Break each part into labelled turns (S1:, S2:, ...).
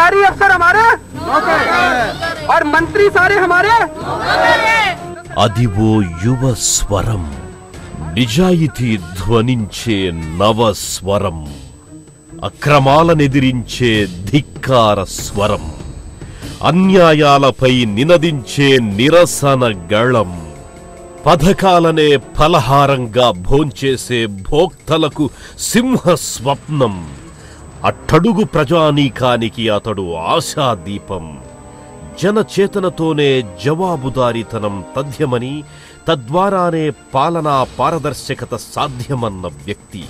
S1: सरकारी अफसर हमारे और मंत्री सारे हमारे।
S2: అదివో యువ స్వరం, నిజాయితీ ధ్వనించే నవ స్వరం, అక్రమాలనెదిరించే ధిక్కార స్వరం, అన్యాయాలపై నినదించే నిరసన గళం, పథకాలనే ఫలహారంగా భోంచేసే భోక్తలకు సింహ స్వప్నం, అట్టడుగు ప్రజానీకానికి అతడు ఆశాదీపం. జనచేతనతోనే జవాబుదారీతనం తథ్యమని, తద్వారానే పాలనా పారదర్శకత సాధ్యమన్న వ్యక్తి.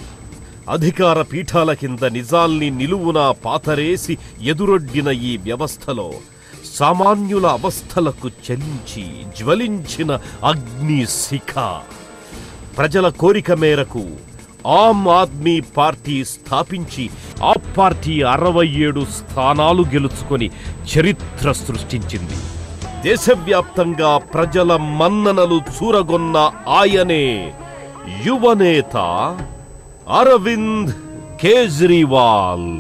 S2: అధికార పీఠాల కింద నిజాల్ని నిలువునా పాతరేసి ఎదురొడ్డిన ఈ వ్యవస్థలో సామాన్యుల అవస్థలకు చలించి జ్వలించిన అగ్ని శిఖ. ప్రజల కోరిక మేరకు ఆమ్ ఆద్మీ పార్టీ స్థాపించి ఆ పార్టీ 67 స్థానాలు గెలుచుకొని చరిత్ర సృష్టించింది. దేశవ్యాప్తంగా ప్రజల మన్ననలు చూరగొన్న ఆయనే యువనేత అరవింద్ కేజ్రీవాల్.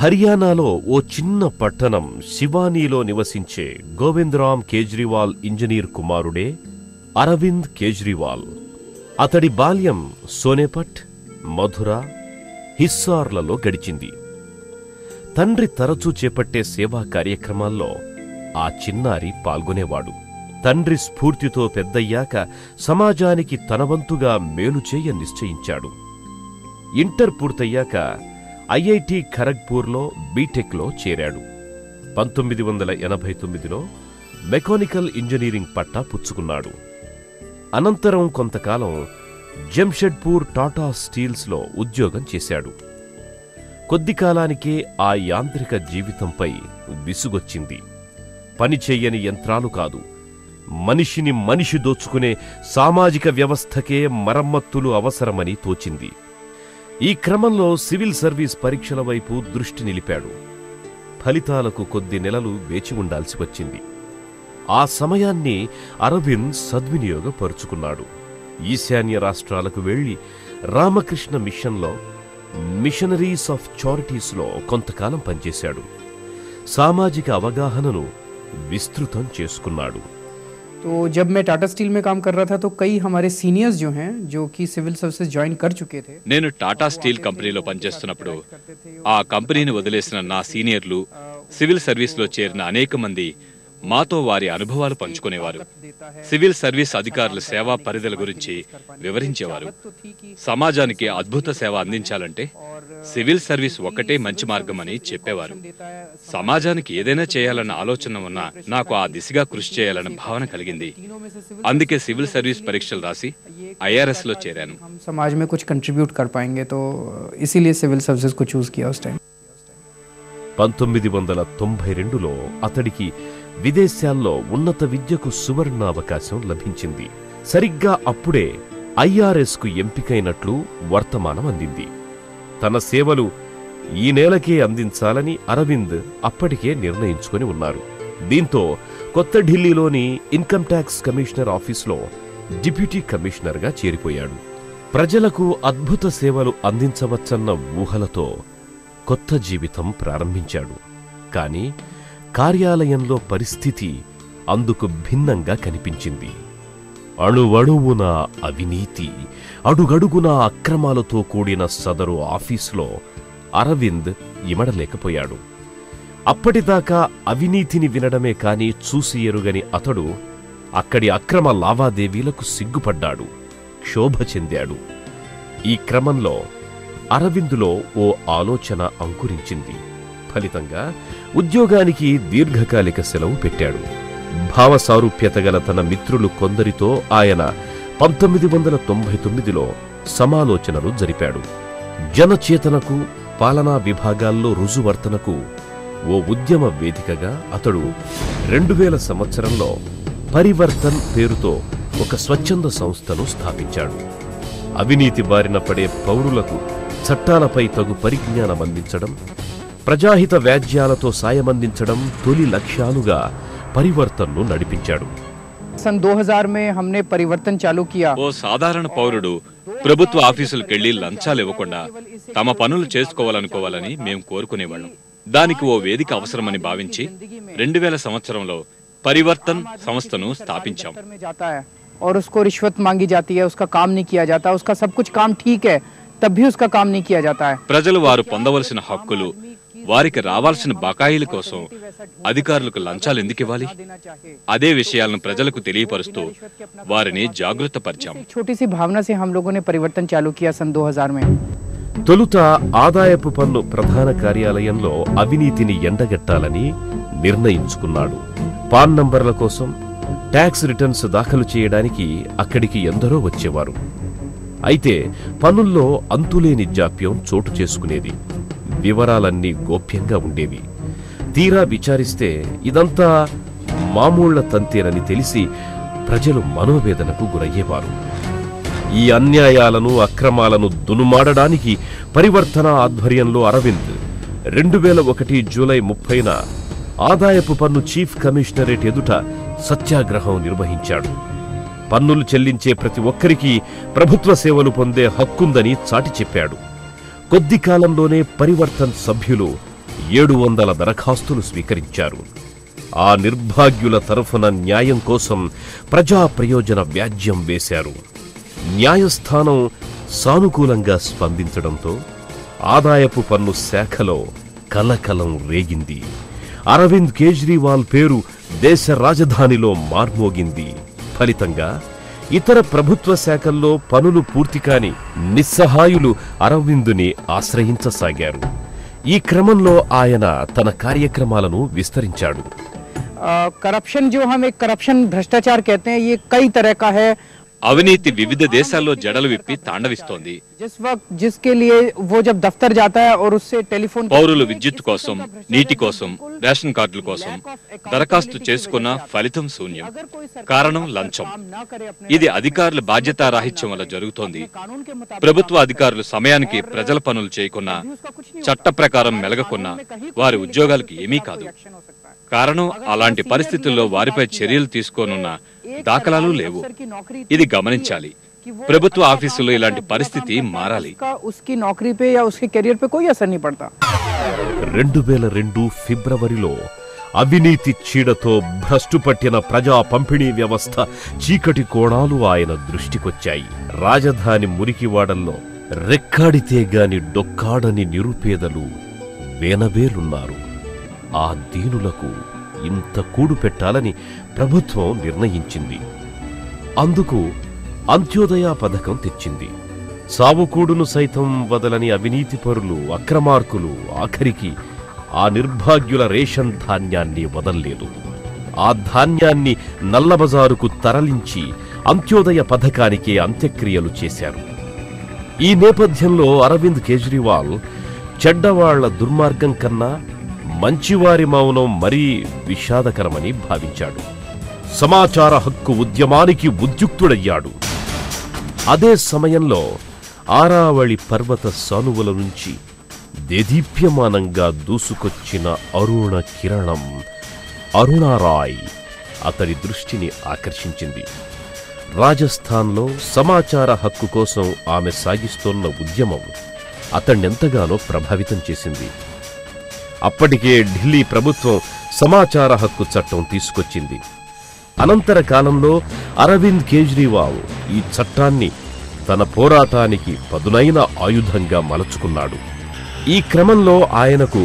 S2: హర్యానాలో ఓ చిన్న పట్టణం శివానీలో నివసించే గోవిందరామ్ కేజ్రీవాల్ ఇంజనీర్ కుమారుడే అరవింద్ కేజ్రీవాల్. అతడి బాల్యం సోనేపట్, మధుర, హిస్సార్లలో గడిచింది. తండ్రి తరచూ చేపట్టే సేవా కార్యక్రమాల్లో ఆ చిన్నారి పాల్గొనేవాడు. తండ్రి స్ఫూర్తితో పెద్దయ్యాక సమాజానికి తనవంతుగా మేలు చేయ నిశ్చయించాడు. ఇంటర్ పూర్తయ్యాక ఐఐటి ఖరగ్పూర్లో బీటెక్లో చేరాడు. 1989లో మెకానికల్ ఇంజనీరింగ్ పట్టా పుచ్చుకున్నాడు. అనంతరం కొంతకాలం జంషెడ్పూర్ టాటా స్టీల్స్లో ఉద్యోగం చేశాడు. కొద్ది కాలానికే ఆ యాంత్రిక జీవితంపై విసుగొచ్చింది. పనిచేయని యంత్రాలు కాదు, మనిషిని మనిషి దోచుకునే సామాజిక వ్యవస్థకే మరమ్మతులు అవసరమని తోచింది. ఈ క్రమంలో సివిల్ సర్వీస్ పరీక్షల వైపు దృష్టి నిలిపాడు. ఫలితాలకు కొద్ది నెలలు వేచి ఉండాల్సి వచ్చింది. ఆ సమయాన్ని అరవింద్ సద్వినియోగపరుచుకున్నాడు. ఈశాన్య రాష్ట్రాలకు వెళ్లి రామకృష్ణ మిషన్లో మిషనరీస్ ఆఫ్ చారిటీస్లో కొంతకాలం పనిచేశాడు. సామాజిక అవగాహనను విస్తృతం చేసుకున్నాడు.
S3: तो जब मैं टाटा स्टील में काम कर रहा था तो कई हमारे सीनियर्स जो हैं जो कि सिविल सर्विसेज ज्वाइन कर चुके थे.
S4: నేను టాటా స్టీల్ కంపెనీలో పనిచేస్తున్నప్పుడు ఆ కంపెనీని వదిలేసిన నా సీనియర్లు సివిల్ సర్వీస్లో చేరిన అనేక మంది మాతో వారి అనుభవాలు పంచుకునేవారు. సివిల్ సర్వీస్ అధికారుల సేవా పరిధుల గురించి వివరించేవారు. సమాజానికి అద్భుత సేవ అందించాలంటే సివిల్ సర్వీస్ ఒక్కటే మంచి మార్గమని చెప్పేవారు. సమాజానికి ఏదైనా చేయాలన్న ఆలోచన ఉన్నా నాకు ఆ దిశగా కృషి చేయాలన్న భావన కలిగింది. అందుకే సివిల్ సర్వీస్ పరీక్షలు రాసి IRS లో చేరాను.
S3: समाज में कुछ कंट्रीब्यूट कर पाएंगे तो इसीलिए सिविल सर्विसेज को चूज किया उस टाइम.
S2: 1992లో అతడికి విదేశాల్లో ఉన్నత విద్యకు సువర్ణావకాశం లభించింది. సరిగ్గా అప్పుడే IRSకు ఎంపికైనట్లు వర్తమానం అందింది. తన సేవలు ఈ నెలకే అందించాలని అరవింద్ అప్పటికే నిర్ణయించుకొని ఉన్నారు. దీంతో కొత్త ఢిల్లీలోని ఇన్కమ్ ట్యాక్స్ కమిషనర్ ఆఫీస్లో డిప్యూటీ కమిషనర్గా చేరిపోయాడు. ప్రజలకు అద్భుత సేవలు అందించవచ్చన్న ఊహలతో కొత్త జీవితం ప్రారంభించాడు. కాని కార్యాలయంలో పరిస్థితి అందుకు భిన్నంగా కనిపించింది. అణువణువున అవినీతి, అడుగడుగున అక్రమాలతో కూడిన సదరు ఆఫీసులో అరవింద్ ఇమడలేకపోయాడు. అప్పటిదాకా అవినీతిని వినడమే కాని చూసి ఎరుగని అతడు అక్కడి అక్రమ లావాదేవీలకు సిగ్గుపడ్డాడు, క్షోభ చెందాడు. ఈ క్రమంలో అరవిందులో ఓ ఆలోచన అంకురించింది. ఫలితంగా ఉద్యోగానికి దీర్ఘకాలిక సెలవు పెట్టాడు. భావసారూప్యత గల తన మిత్రులు కొందరితో ఆయన 1999లో సమాలోచనలు జరిపాడు. జనచేతనకు, పాలనా విభాగాల్లో రుజువర్తనకు ఓ ఉద్యమ వేదికగా అతడు 2000 సంవత్సరంలో పరివర్తన్ పేరుతో ఒక స్వచ్ఛంద సంస్థను స్థాపించాడు. అవినీతి బారిన పడే పౌరులకు చట్టాలపై తగు పరిజ్ఞానం అందించడం, ప్రజాహిత వ్యాజ్యాలతో సాయమందించడం తొలి లక్ష్యాలుగా పరివర్తన్ను నడిపించాడు.
S3: सन 2000 में हमने परिवर्तन चालू किया.
S4: ఓ సాధారణ పౌరుడు ప్రభుత్వ ఆఫీసులకెళ్లి లంచాలు ఇవ్వకుండా తమ పనులు చేసుకోవాలనుకోవాలని మేము కోరుకునేవాళ్ళం. దానికి ఓ వేదిక అవసరమని భావించి 2000 సంవత్సరంలో పరివర్తన్ సంస్థను స్థాపించాం.
S3: और उसको रिश्वत मांगी जाती है, उसका काम नहीं किया जाता, उसका सब कुछ काम ठीक है, तब भी उसका काम नहीं किया जाता है.
S4: ప్రజలు వారు పొందవలసిన హక్కులు, వారికి రావాల్సిన బకాయిల కోసం అధికారులకు లంచాలు ఎందుకు ఇవ్వాలి? అదే విషయాలను ప్రజలకు తెలియపరుస్తూ వారిని జాగృతపరిచాం.
S3: छोटी सी भावना से हम लोगों ने परिवर्तन चालू किया सन 2000 में.
S2: తొలుత ఆదాయపు పన్ను ప్రధాన కార్యాలయంలో అవినీతిని ఎండగట్టాలని నిర్ణయించుకున్నాడు. పాన్ నంబర్ల కోసం ట్యాక్స్ రిటర్న్స్ దాఖలు చేయడానికి అక్కడికి ఎందరో వచ్చేవారు. అయితే పన్నుల్లో అంతులేని జాప్యం చోటు చేసుకునేది. వివరాలన్నీ గోప్యంగా ఉండేవి. తీరా విచారిస్తే ఇదంతా మామూళ్ల తంతేనని తెలిసి ప్రజలు మనోవేదనకు గురయ్యేవారు. ఈ అన్యాయాలను, అక్రమాలను దునుమాడడానికి పరివర్తన ఆధ్వర్యంలో అరవింద్ 2001 జూలై 30న ఆదాయపు పన్ను చీఫ్ కమిషనరేట్ ఎదుట సత్యాగ్రహం నిర్వహించాడు. పన్నులు చెల్లించే ప్రతి ఒక్కరికి ప్రభుత్వ సేవలు పొందే హక్కుందని చాటి చెప్పాడు. కొద్ది కాలంలోనే పరివర్తన్ సభ్యులు 700 దరఖాస్తులు స్వీకరించారు. ఆ నిర్భాగ్యుల తరఫున న్యాయం కోసం ప్రజా ప్రయోజన వ్యాజ్యం వేశారు. న్యాయస్థానం సానుకూలంగా స్పందించడంతో ఆదాయపు పన్ను శాఖలో కలకలం రేగింది. అరవింద్ కేజ్రీవాల్ పేరు దేశ రాజధానిలో మార్మోగింది. ఫలితంగా ఇతర ప్రభుత్వ శాఖల్లో పనులు పూర్తి కాని నిస్సహాయులు అరవిందుని ఆశ్రయించసాగారు. ఈ క్రమంలో ఆయన తన కార్యక్రమాలను విస్తరించాడు.
S3: करप्शन जो हम एक करप्शन भ्रष्टाचार कहते हैं, ये कई तरह का है.
S4: అవినీతి వివిధ దేశాల్లో జడలు విప్పి తాండవిస్తోంది.
S3: जिस वक्त जिसके लिए वो जब दफ्तर जाता है और उससे टेलीफोन
S4: పౌరులు విద్యుత్ కోసం, నీటి కోసం, రేషన్ కార్డుల కోసం దరఖాస్తు చేసుకున్న ఫలితం శూన్యం. కారణం లంచం. ఇది అధికారుల బాధ్యతారాహిత్యం వల్ల జరుగుతోంది. ప్రభుత్వ అధికారులు సమయానికి ప్రజల పనులు చేయకున్నా, చట్ట ప్రకారం మెలగకున్నా వారి ఉద్యోగాలకు ఏమీ కాదు. కారణం అలాంటి పరిస్థితుల్లో వారిపై చర్యలు తీసుకోనున్న దాఖలాలు లేవు. ఇది గమనించాలి. ప్రభుత్వ ఆఫీసుల్లో ఇలాంటి పరిస్థితి మారాలి.
S2: 2002 ఫిబ్రవరిలో అవినీతి చీడతో భ్రష్టుపట్టిన ప్రజా పంపిణీ వ్యవస్థ చీకటి కోణాలు ఆయన దృష్టికొచ్చాయి. రాజధాని మురికివాడల్లో రెక్కాడితే గాని డొక్కాడని నిరుపేదలు వేనవేలున్నారు. ఆ దీనులకు ఇంత కూడు పెట్టాలని ప్రభుత్వం నిర్ణయించింది. అందుకు అంత్యోదయ పథకం తెచ్చింది. సావుకూడును సైతం వదలని అవినీతి పరులు, అక్రమార్కులు ఆఖరికి ఆ నిర్భాగ్యుల రేషన్ ధాన్యాన్ని వదల్లేదు. ఆ ధాన్యాన్ని నల్లబజారుకు తరలించి అంత్యోదయ పథకానికి అంత్యక్రియలు చేశారు. ఈ నేపథ్యంలో అరవింద్ కేజ్రీవాల్ చెడ్డవాళ్ల దుర్మార్గం కన్నా మంచివారి మౌనం మరీ విషాదకరమని భావించాడు. సమాచార హక్కు ఉద్యమానికి ఉద్యుక్తుడయ్యాడు. అదే సమయంలో ఆరావళి పర్వత సానువుల నుంచి దేదీప్యమానంగా దూసుకొచ్చిన అరుణ కిరణం అరుణారాయ్ అతడి దృష్టిని ఆకర్షించింది. రాజస్థాన్లో సమాచార హక్కు కోసం ఆమె సాగిస్తోన్న ఉద్యమం అతణ్ణెంతగానో ప్రభావితం చేసింది. అప్పటికే ఢిల్లీ ప్రభుత్వం సమాచార హక్కు చట్టం తీసుకొచ్చింది. అనంతర కాలంలో అరవింద్ కేజ్రీవాల్ ఈ చట్టాన్ని తన పోరాటానికి పదునైన ఆయుధంగా మలుచుకున్నాడు. ఈ క్రమంలో ఆయనకు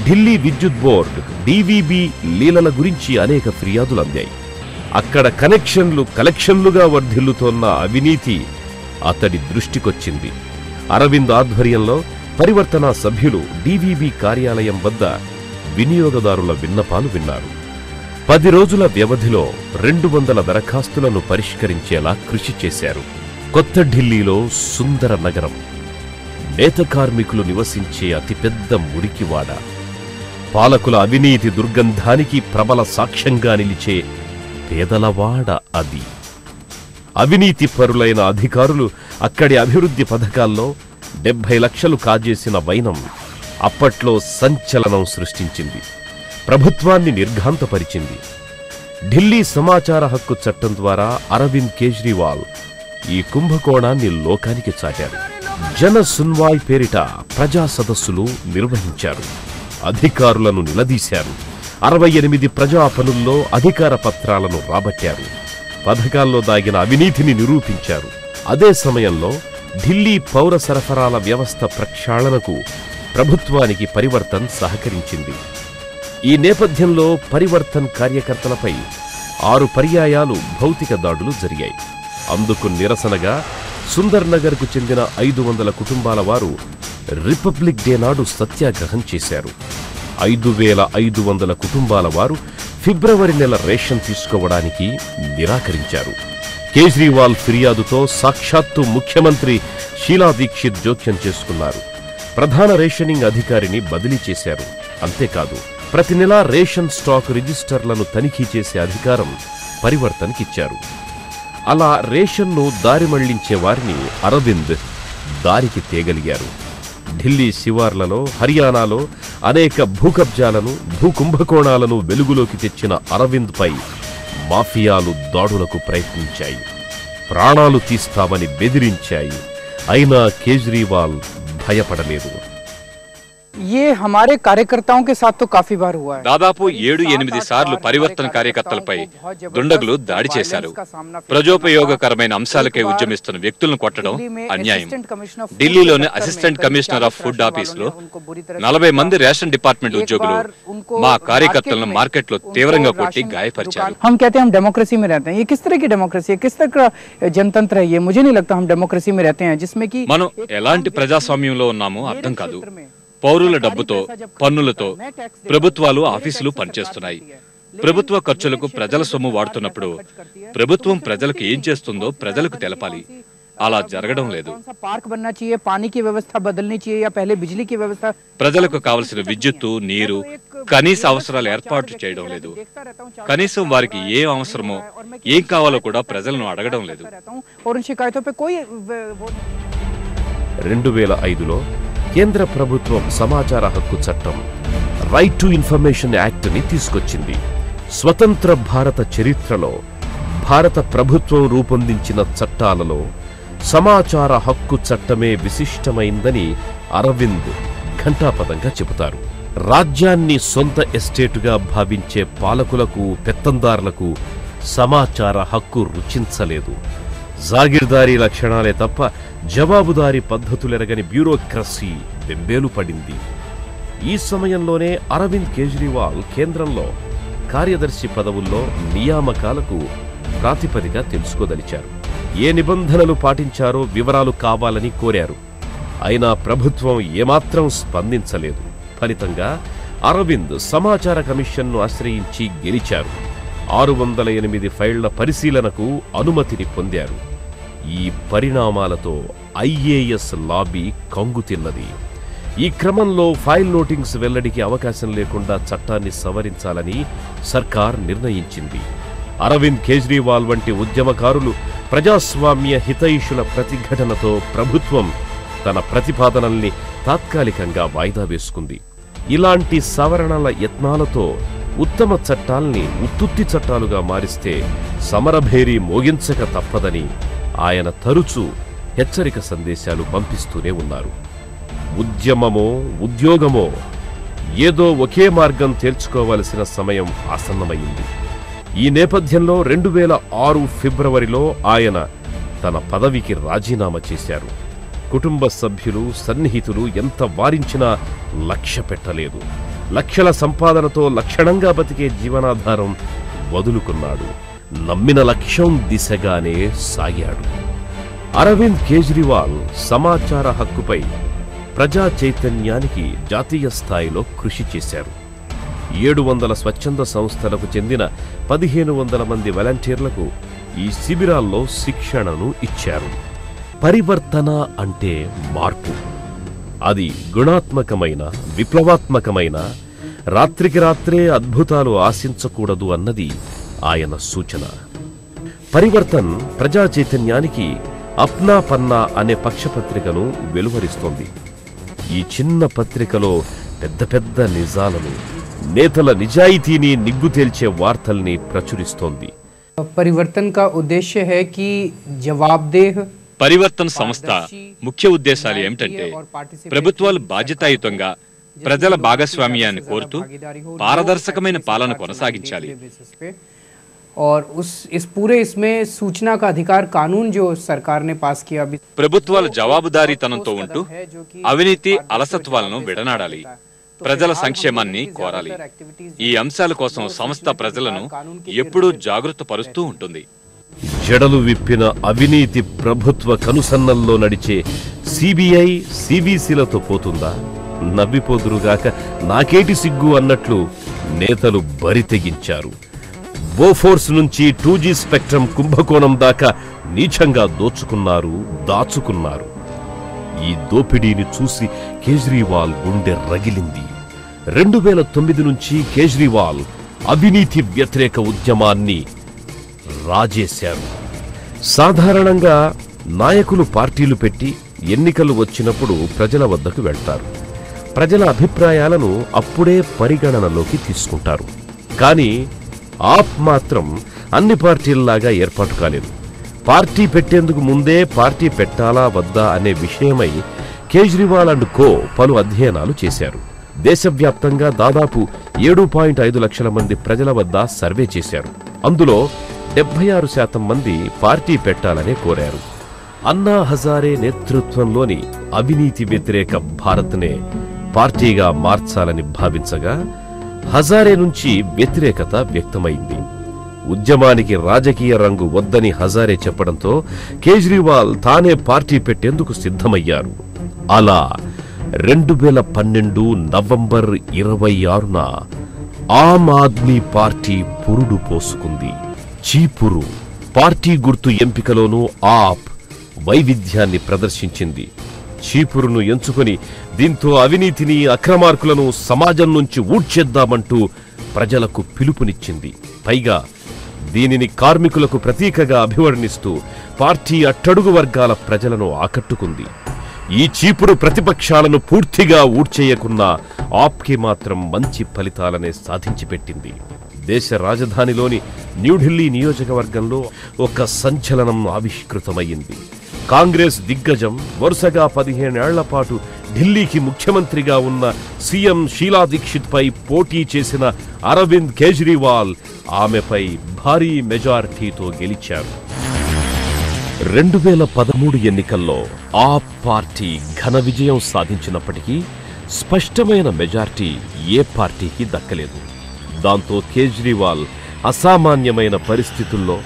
S2: ఢిల్లీ విద్యుత్ బోర్డు DVB లీలల గురించి అనేక ఫిర్యాదులు అందాయి. అక్కడ కలెక్షన్లుగా వర్ధిల్లుతోన్న అవినీతి అతడి దృష్టికొచ్చింది. అరవింద్ ఆధ్వర్యంలో పరివర్తన సభ్యులు DVB కార్యాలయం వద్ద వినియోగదారుల విన్నపాలు విన్నారు. 10 రోజుల వ్యవధిలో 200 దరఖాస్తులను పరిష్కరించేలా కృషి చేశారు. కొత్త ఢిల్లీలో సుందర నగరం, నేత కార్మికులు నివసించే అతిపెద్ద మురికివాడ, పాలకుల అవినీతి దుర్గంధానికి ప్రబల సాక్ష్యంగా నిలిచే పేదలవాడ అది. అవినీతి పరులైన అధికారులు అక్కడి అభివృద్ధి పథకాల్లో 70 లక్షలు కాజేసిన వైనం అప్పట్లో సంచలనం సృష్టించింది. ప్రభుత్వాన్ని నిర్ఘాంతపరిచింది. ఢిల్లీ సమాచార హక్కు చట్టం ద్వారా అరవింద్ కేజ్రీవాల్ ఈ కుంభకోణాన్ని లోకానికి చాటారు. జన సున్వాయ్ పేరిట ప్రజా సదస్సులు నిర్వహించారు. అధికారులను నిలదీశారు. 68 ప్రజా పనుల్లో అధికార పత్రాలను రాబట్టారు. పథకాల్లో దాగిన అవినీతిని నిరూపించారు. అదే సమయంలో ఢిల్లీ పౌర సరఫరాల వ్యవస్థ ప్రక్షాళనకు ప్రభుత్వానికి పరివర్తన్ సహకరించింది. ఈ నేపథ్యంలో పరివర్తన్ కార్యకర్తలపై 6 పర్యాయాలు భౌతిక దాడులు జరిగాయి. అందుకు నిరసనగా సుందర్ నగర్కు చెందిన 500 కుటుంబాల వారు రిపబ్లిక్ డే నాడు సత్యాగ్రహం చేశారు. 5500 కుటుంబాల వారు ఫిబ్రవరి నెల రేషన్ తీసుకోవడానికి నిరాకరించారు. కేజ్రీవాల్ ఫిర్యాదుతో సాక్షాత్తు ముఖ్యమంత్రి షీలా దీక్షిత్ జోక్యం చేసుకున్నారు. ప్రధాన రేషనింగ్ అధికారిని బదిలీ చేశారు. అంతేకాదు, ప్రతి నెలా రేషన్ స్టాక్ రిజిస్టర్లను తనిఖీ చేసే అధికారం పరివర్తన్కిచ్చారు. అలా రేషన్ను దారి మళ్లించే వారిని అరవింద్ దారికి తేగలిగారు. ఢిల్లీ శివార్లలో, హర్యానాలో అనేక భూకబ్జాలను, భూకుంభకోణాలను వెలుగులోకి తెచ్చిన అరవింద్పై మాఫియాలు దాడులకు ప్రయత్నించాయి. ప్రాణాలు తీస్తామని బెదిరించాయి. అయినా కేజ్రీవాల్ భయపడలేదు.
S3: ये हमारे कार्यकर्ताओं के साथ तो काफी बार हुआ है.
S4: దాదాపు 7-8 సార్లు పరివర్తన కార్యకర్తలపై దుండగులు దాడి చేశారు. ప్రజోపయోగకరమైన అంశాలకై ఉద్యమిస్తున్న వ్యక్తులను కొట్టడం అన్యాయం. ఢిల్లీలోని అసిస్టెంట్ కమిషనర్ ఆఫ్ ఫుడ్ ఆఫీసులో 40 మంది రేషన్ డిపార్ట్మెంట్ ఉద్యోగులు మా కార్యకర్తలను మార్కెట్లో తీవ్రంగా కొట్టి గాయపరిచారు.
S3: हम कहते हैं हम डेमोक्रेसी में रहते हैं. ये किस तरह की डेमोक्रेसी है? किस तरह का जनतंत्र है ये? मुझे नहीं लगता हम डेमोक्रेसी में रहते हैं जिसमें कि
S4: మనం ఎలాంటి ప్రజాస్వామ్యంలో ఉన్నామో అర్థం కాదు. పౌరుల డబ్బుతో, పన్నులతో ప్రభుత్వాలు, ఆఫీసులు పనిచేస్తున్నాయి. ప్రభుత్వ ఖర్చులకు ప్రజల సొమ్ము వాడుతున్నప్పుడు ప్రభుత్వం ప్రజలకు ఏం చేస్తుందో ప్రజలకు తెలపాలి. అలా జరగడం లేదు. ప్రజలకు కావలసిన విద్యుత్తు, నీరు, కనీస అవసరాలు ఏర్పాటు చేయడం లేదు. కనీసం వారికి ఏం అవసరమో, ఏం కావాలో కూడా ప్రజలను అడగడం లేదు.
S2: 2005లో కేంద్ర ప్రభుత్వం సమాచార హక్కు చట్టం, రైట్ టు ఇన్ఫర్మేషన్ యాక్ట్ ని తీసుకొచ్చింది. స్వతంత్ర భారత చరిత్రలో భారత ప్రభుత్వం రూపొందించిన చట్టాలలో సమాచార హక్కు చట్టమే విశిష్టమైందని అరవింద్ ఘంటాపదంగా చెబుతారు. రాజ్యాన్ని సొంత ఎస్టేటుగా భావించే పాలకులకు, పెత్తందారులకు సమాచార హక్కు రుచించలేదు. జాగీర్దారీ లక్షణాలే తప్ప జవాబుదారీ పద్ధతులెరగని బ్యూరోక్రసీ బెంబేలు పడింది. ఈ సమయంలోనే అరవింద్ కేజ్రీవాల్ కేంద్రంలో కార్యదర్శి పదవుల్లో నియామకాలకు ప్రాతిపదిక తెలుసుకోదలిచారు. ఏ నిబంధనలు పాటించారో వివరాలు కావాలని కోరారు. అయినా ప్రభుత్వం ఏమాత్రం స్పందించలేదు. ఫలితంగా అరవింద్ సమాచార కమిషన్ను ఆశ్రయించి గెలిచారు. 608 ఫైళ్ల పరిశీలనకు అనుమతిని పొందారు. ఈ పరిణామాలతో ఐఏఎస్ లాబీ కంగుతిన్నది. ఈ క్రమంలో ఫైల్ నోటింగ్స్ వెల్లడికి అవకాశం లేకుండా చట్టాన్ని సవరించాలని సర్కార్ నిర్ణయించింది. అరవింద్ కేజ్రీవాల్ వంటి ఉద్యమకారులు, ప్రజాస్వామ్య హితైషుల ప్రతిఘటనతో ప్రభుత్వం తన ప్రతిపాదనల్ని తాత్కాలికంగా వాయిదా వేసుకుంది. ఇలాంటి సవరణల యత్నాలతో ఉత్తమ చట్టాల్ని ఉత్తుత్తి చట్టాలుగా మారిస్తే సమరభేరీ మోగించక తప్పదని ఆయన తరచూ హెచ్చరిక సందేశాలు పంపిస్తూనే ఉన్నారు. ఉద్యమమో ఉద్యోగమో ఏదో ఒకే మార్గం తేల్చుకోవలసిన సమయం ఆసన్నమైంది. ఈ నేపథ్యంలో 2006 ఫిబ్రవరిలో ఆయన తన పదవికి రాజీనామా చేశారు. కుటుంబ సభ్యులు, సన్నిహితులు ఎంత వారించినా లక్ష్య పెట్టలేదు. లక్షల సంపాదనతో లక్షణంగా బతికే జీవనాధారం వదులుకున్నాడు. నమ్మిన లక్ష్యం దిశగానే సాగాడు. అరవింద్ కేజ్రీవాల్ సమాచార హక్కుపై ప్రజా చైతన్యానికి జాతీయ స్థాయిలో కృషి చేశారు. 700 స్వచ్ఛంద సంస్థలకు చెందిన 1500 మంది వాలంటీర్లకు ఈ శిబిరాల్లో శిక్షణను ఇచ్చారు. పరివర్తన అంటే మార్పు. అది గుణాత్మకమైన, విప్లవాత్మకమైన, రాత్రికి రాత్రే అద్భుతాలు ఆశించకూడదు అన్నది ఆయన సూచన. పరివర్తన్ ప్రజా చైతన్యానికి అప్నా పన్నా అనే పక్షపత్రికను వెలువరిస్తోంది. ఈ చిన్న పత్రికలో పెద్ద పెద్ద నిజాలను, నేతల నిజాయితీని నిగ్గు తేల్చే వార్తల్ని ప్రచురిస్తోంది.
S3: परिवर्तन का उद्देश्य है कि जवाबदेह
S4: పరివర్తన్ సంస్థ ముఖ్య ఉద్దేశాలు ఏమిటంటే ప్రభుత్వాలు బాధ్యతాయుతంగా ప్రజల భాగస్వామ్యాన్ని కోరుతూ పారదర్శకమైన పాలన కొనసాగించాలి.
S3: और इस पूरे इसमें सूचना का अधिकार कानून जो सरकार ने पास किया अभी
S4: ప్రభుత్వాలు జవాబుదారీతనంతో ఉంటూ అవినీతి అలసత్వాలను విడనాడాలి, ప్రజల సంక్షేమాన్ని కోరాలి. ఈ అంశాల కోసం సంస్థ ప్రజలను ఎప్పుడూ జాగృత పరుస్తూ ఉంటుంది.
S2: జడలు విప్పిన అవినీతి ప్రభుత్వ కనుసన్నల్లో నడిచే సిబిఐ సిబిసిలతో పోతుందా? నవ్విపోదురుగాక నాకేటి సిగ్గు అన్నట్లు నేతలు బరి తెగించారు. బోఫోర్స్ నుంచి 2G స్పెక్ట్రమ్ కుంభకోణం దాకా నీచంగా దోచుకున్నారు, దాచుకున్నారు. ఈ దోపిడీని చూసి కేజ్రీవాల్ గుండె రగిలింది. 2009 నుంచి కేజ్రీవాల్ అవినీతి వ్యతిరేక ఉద్యమాన్ని రాజేశారు. సాధారణంగా నాయకులు పార్టీలు పెట్టి ఎన్నికలు వచ్చినప్పుడు ప్రజల వద్దకు వెళ్తారు. ప్రజల అభిప్రాయాలను అప్పుడే పరిగణనలోకి తీసుకుంటారు. కానీ ఆప్ మాత్రం అన్ని పార్టీల్లాగా ఏర్పాటు కాలేదు. పార్టీ పెట్టేందుకు ముందే పార్టీ పెట్టాలా వద్దా అనే విషయమై కేజ్రీవాల్ అండ్ కో పలు అధ్యయనాలు చేశారు. దేశవ్యాప్తంగా దాదాపు 7.5 లక్షల మంది ప్రజల వద్ద సర్వే చేశారు. అందులో 76% మంది పార్టీ పెట్టాలనే కోరారు. అన్నా హజారే నేతృత్వంలోని అవినీతి వ్యతిరేక భారత్నే పార్టీగా మార్చాలని భావించగా హజారే నుంచి వ్యతిరేకత వ్యక్తమైంది. ఉద్యమానికి రాజకీయ రంగు వద్దని హజారే చెప్పడంతో కేజ్రీవాల్ తానే పార్టీ పెట్టేందుకు సిద్ధమయ్యారు. అలా 2012 నవంబర్ 26న ఆమ్ ఆద్మీ పార్టీ పురుడు పోసుకుంది. చీపురు పార్టీ గుర్తు ఎంపికలోనూ ఆప్ వైవిధ్యాన్ని ప్రదర్శించింది. చీపురును ఎంచుకొని దీంతో అవినీతిని, అక్రమార్కులను సమాజం నుంచి ఊడ్చేద్దామంటూ ప్రజలకు పిలుపునిచ్చింది. పైగా దీనిని కార్మికులకు ప్రతీకగా అభివర్ణిస్తూ పార్టీ అట్టడుగు వర్గాల ప్రజలను ఆకట్టుకుంది. ఈ చీపురు ప్రతిపక్షాలను పూర్తిగా ఊడ్చేయకున్నా ఆప్కి మాత్రం మంచి ఫలితాలనే సాధించిపెట్టింది. దేశ రాజధానిలోని న్యూఢిల్లీ నియోజకవర్గంలో ఒక సంచలనం ఆవిష్కృతమయ్యింది. కాంగ్రెస్ దిగ్గజం వరుసగా 15 ఏళ్ల పాటు ఢిల్లీకి ముఖ్యమంత్రిగా ఉన్న సీఎం షీలా దీక్షిత్ పై పోటీ చేసిన అరవింద్ కేజ్రీవాల్ ఆమెపై భారీ మెజారిటీతో గెలిచారు. 2013 ఎన్నికల్లో ఆప్ పార్టీ ఘన విజయం సాధించినప్పటికీ స్పష్టమైన మెజారిటీ ఏ పార్టీకి దక్కలేదు. దాంతో కేజ్రీవాల్ అసామాన్యమైన పరిస్థితుల్లో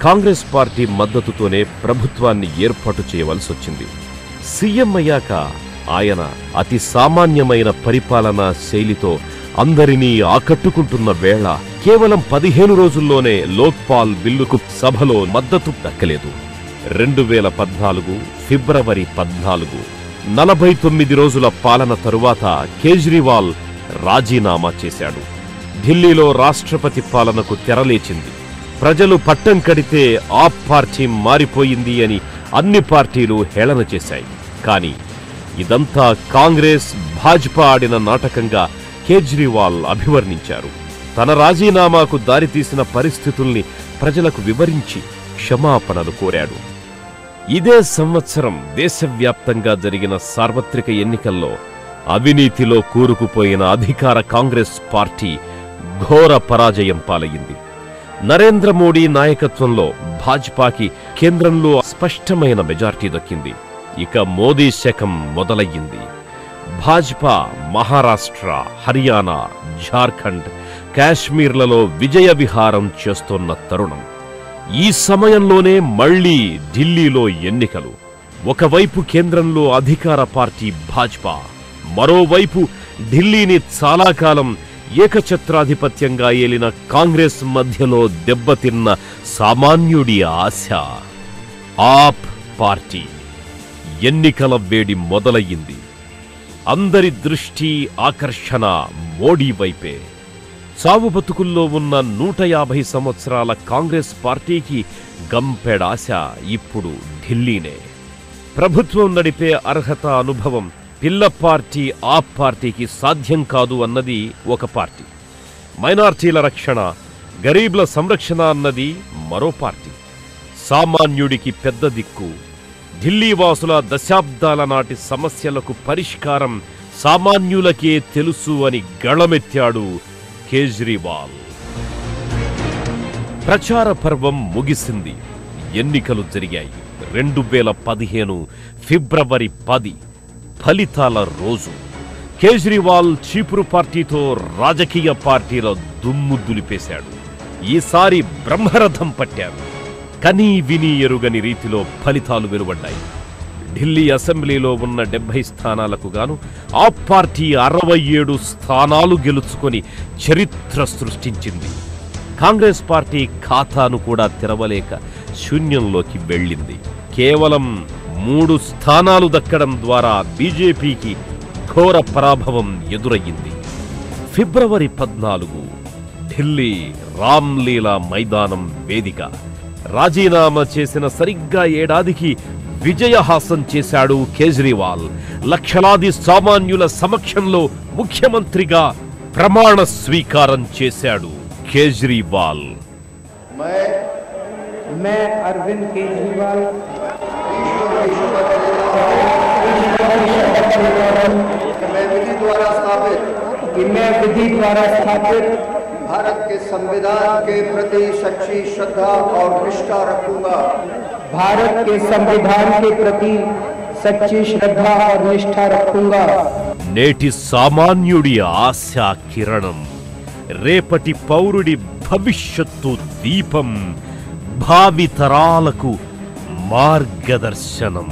S2: కాంగ్రెస్ పార్టీ మద్దతుతోనే ప్రభుత్వాన్ని ఏర్పాటు చేయవలసి వచ్చింది. సీఎం అయ్యాక ఆయన అతి సామాన్యమైన పరిపాలనా శైలితో అందరినీ ఆకట్టుకుంటున్న వేళ కేవలం 15 రోజుల్లోనే లోక్పాల్ బిల్లుకు సభలో మద్దతు దక్కలేదు. 2014 ఫిబ్రవరి 14 49 రోజుల పాలన తరువాత కేజ్రీవాల్ రాజీనామా చేశాడు. ఢిల్లీలో రాష్ట్రపతి పాలనకు తెరలేచింది. ప్రజలు పట్టం కడితే ఆప్ పార్టీ మారిపోయింది అని అన్ని పార్టీలు హేళన చేశాయి. కానీ ఇదంతా కాంగ్రెస్, భాజపా ఆడిన నాటకంగా కేజ్రీవాల్ అభివర్ణించారు. తన రాజీనామాకు దారితీసిన పరిస్థితుల్ని ప్రజలకు వివరించి క్షమాపణలు కోరాడు. ఇదే సంవత్సరం దేశవ్యాప్తంగా జరిగిన సార్వత్రిక ఎన్నికల్లో అవినీతిలో కూరుకుపోయిన అధికార కాంగ్రెస్ పార్టీ ఘోర పరాజయం పాలయ్యింది. నరేంద్ర మోడీ నాయకత్వంలో భాజపాకి కేంద్రంలో స్పష్టమైన మెజార్టీ దక్కింది. ఇక మోదీ శకం మొదలయ్యింది. భాజపా మహారాష్ట్ర, హర్యానా, జార్ఖండ్, కాశ్మీర్లలో విజయ విహారం చేస్తోన్న తరుణం. ఈ సమయంలోనే మళ్లీ ఢిల్లీలో ఎన్నికలు. ఒకవైపు కేంద్రంలో అధికార పార్టీ భాజపా, మరోవైపు ఢిల్లీని చాలా కాలం ఏకఛత్రాధిపత్యంగా ఏలిన కాంగ్రెస్ మధ్యలో దెబ్బతిన్న సామాన్యుడి ఆశ. ఆప్ పార్టీ ఎన్నికల వేడి మొదలయ్యింది. అందరి దృష్టి, ఆకర్షణ మోడీ వైపే. చావు బతుకుల్లో ఉన్న 150 సంవత్సరాల కాంగ్రెస్ పార్టీకి గంపెడాశ ఇప్పుడు ఢిల్లీనే. ప్రభుత్వం నడిపే అర్హత, అనుభవం పిల్ల పార్టీ ఆ పార్టీకి సాధ్యం కాదు అన్నది ఒక పార్టీ, మైనార్టీల రక్షణ, గరీబ్ల సంరక్షణ అన్నది మరో పార్టీ, సామాన్యుడికి పెద్ద దిక్కు, ఢిల్లీ వాసుల దశాబ్దాల నాటి సమస్యలకు పరిష్కారం సామాన్యులకే తెలుసు అని గళమెత్తాడు కేజ్రీవాల్. ప్రచార పర్వం ముగిసింది. ఎన్నికలు జరిగాయి. 2015 ఫిబ్రవరి 10 ఫలితాల రోజు. కేజ్రీవాల్ చీపురు పార్టీతో రాజకీయ పార్టీల దుమ్ము దులిపేశాడు. ఈసారి బ్రహ్మరథం పట్టారు. కనీ విని ఎరుగని రీతిలో ఫలితాలు వెలువడ్డాయి. ఢిల్లీ అసెంబ్లీలో ఉన్న 70 స్థానాలకు గాను ఆ పార్టీ 67 స్థానాలు గెలుచుకొని చరిత్ర సృష్టించింది. కాంగ్రెస్ పార్టీ ఖాతాను కూడా తెరవలేక శూన్యంలోకి వెళ్ళింది. కేవలం 3 స్థానాలు దక్కడం ద్వారా బీజేపీకి ఘోర పరాభవం ఎదురయ్యింది. ఫిబ్రవరి 14 ఢిల్లీ రామ్లీలా మైదానం వేదిక. రాజీనామా చేసిన సరిగ్గా ఏడాదికి విజయహాసం చేశాడు కేజ్రీవాల్. లక్షలాది సామాన్యుల సమక్షంలో ముఖ్యమంత్రిగా ప్రమాణ స్వీకారం చేశాడు కేజ్రీవాల్.
S3: मैं अरविंद केजरीवाल मैं विधि द्वारा स्थापित
S1: भारत के संविधान के प्रति सच्ची श्रद्धा और निष्ठा रखूंगा।
S3: भारत के संविधान के प्रति सच्ची श्रद्धा और निष्ठा रखूंगा।
S2: నేటి సామాన్యుడి ఆశా కిరణం, రేపటి పౌరుడి భవిష్యత్తు దీపం, భావితరాలకు మార్గదర్శనం.